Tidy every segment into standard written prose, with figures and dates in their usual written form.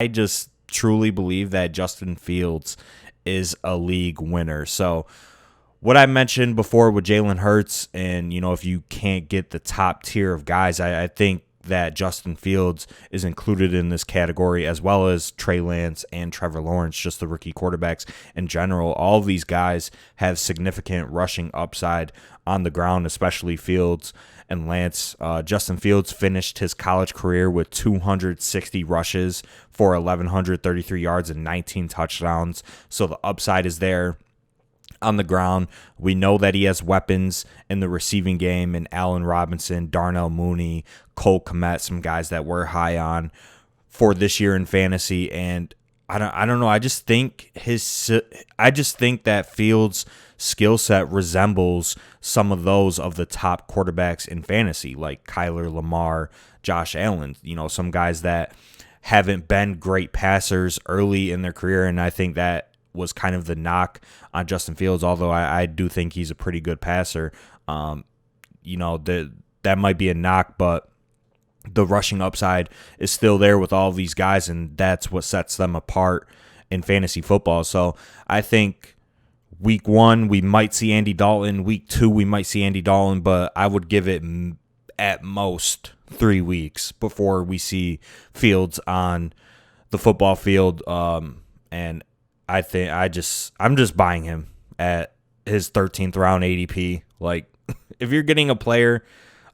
I just truly believe that Justin Fields is a league winner. So what I mentioned before with Jalen Hurts, and if you can't get the top tier of guys, I think that Justin Fields is included in this category, as well as Trey Lance and Trevor Lawrence, just the rookie quarterbacks in general. All of these guys have significant rushing upside on the ground, especially Fields and Lance. Justin Fields finished his college career with 260 rushes for 1,133 yards and 19 touchdowns. So the upside is there on the ground. We know that he has weapons in the receiving game in Allen Robinson, Darnell Mooney, Cole Kmet, some guys that we're high on for this year in fantasy. And I don't know. I just think that Fields' skill set resembles some of those of the top quarterbacks in fantasy, like Kyler Lamar, Josh Allen. Some guys that haven't been great passers early in their career, and I think that was kind of the knock on Justin Fields, although I do think he's a pretty good passer. That might be a knock, but the rushing upside is still there with all these guys, and that's what sets them apart in fantasy football. So I think week 1, we might see Andy Dalton. Week 2, we might see Andy Dalton, but I would give it at most 3 weeks before we see Fields on the football field. And I think I'm just buying him at his 13th round ADP. Like, if you're getting a player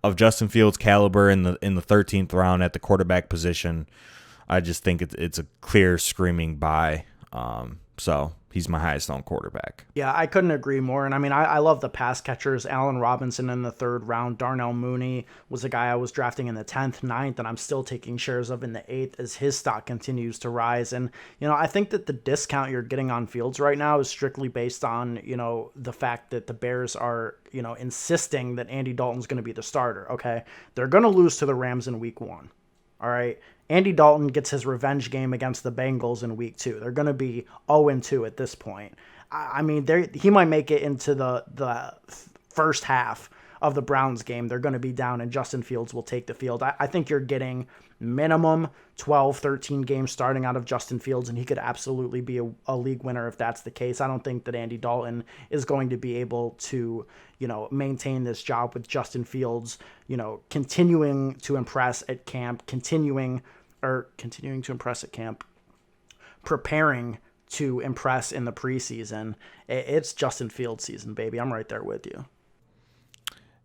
of Justin Fields' caliber in the 13th round at the quarterback position, I just think it's a clear screaming buy. So he's my highest owned quarterback. Yeah, I couldn't agree more. And I mean, I love the pass catchers. Allen Robinson in the 3rd round. Darnell Mooney was a guy I was drafting in the 10th, 9th, and I'm still taking shares of in the 8th as his stock continues to rise. And, I think that the discount you're getting on Fields right now is strictly based on, the fact that the Bears are, insisting that Andy Dalton's going to be the starter. Okay. They're going to lose to the Rams in week 1. All right. Andy Dalton gets his revenge game against the Bengals in week 2. They're going to be 0-2 at this point. I mean, he might make it into the first half of the Browns game. They're going to be down, and Justin Fields will take the field. I think you're getting minimum 12, 13 games starting out of Justin Fields, and he could absolutely be a league winner if that's the case. I don't think that Andy Dalton is going to be able to, maintain this job with Justin Fields, continuing to impress at camp, continuing to impress at camp, preparing to impress in the preseason. It's Justin Fields season, baby. I'm right there with you.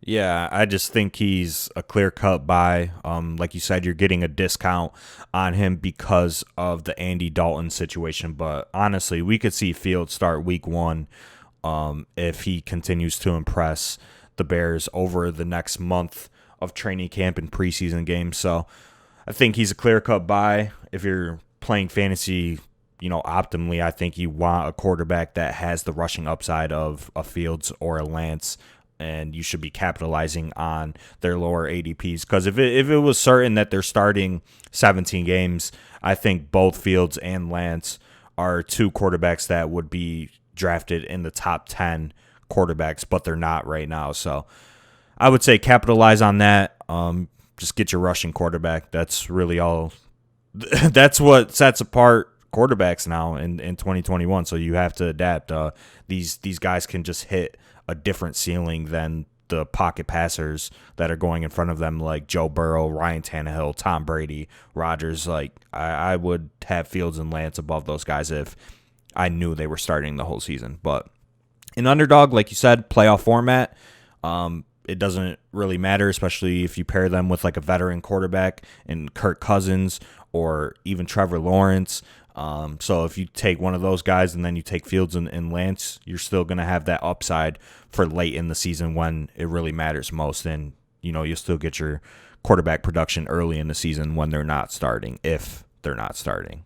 Yeah, I just think he's a clear-cut buy. Like you said, you're getting a discount on him because of the Andy Dalton situation. But honestly, we could see Fields start week 1 if he continues to impress the Bears over the next month of training camp and preseason games. So I think he's a clear-cut buy. If you're playing fantasy, optimally, I think you want a quarterback that has the rushing upside of a Fields or a Lance, and you should be capitalizing on their lower ADPs. Because if it was certain that they're starting 17 games, I think both Fields and Lance are 2 quarterbacks that would be drafted in the top 10 quarterbacks, but they're not right now. So I would say capitalize on that. Just get your rushing quarterback. That's really all. That's what sets apart quarterbacks now in 2021. So you have to adapt. These guys can just hit a different ceiling than the pocket passers that are going in front of them, like Joe Burrow, Ryan Tannehill, Tom Brady, Rodgers. Like I would have Fields and Lance above those guys if I knew they were starting the whole season. But in underdog, like you said, playoff format, it doesn't really matter, especially if you pair them with like a veteran quarterback in Kirk Cousins or even Trevor Lawrence. So if you take one of those guys and then you take Fields and Lance, you're still going to have that upside for late in the season when it really matters most. And, you'll still get your quarterback production early in the season when they're not starting, if they're not starting.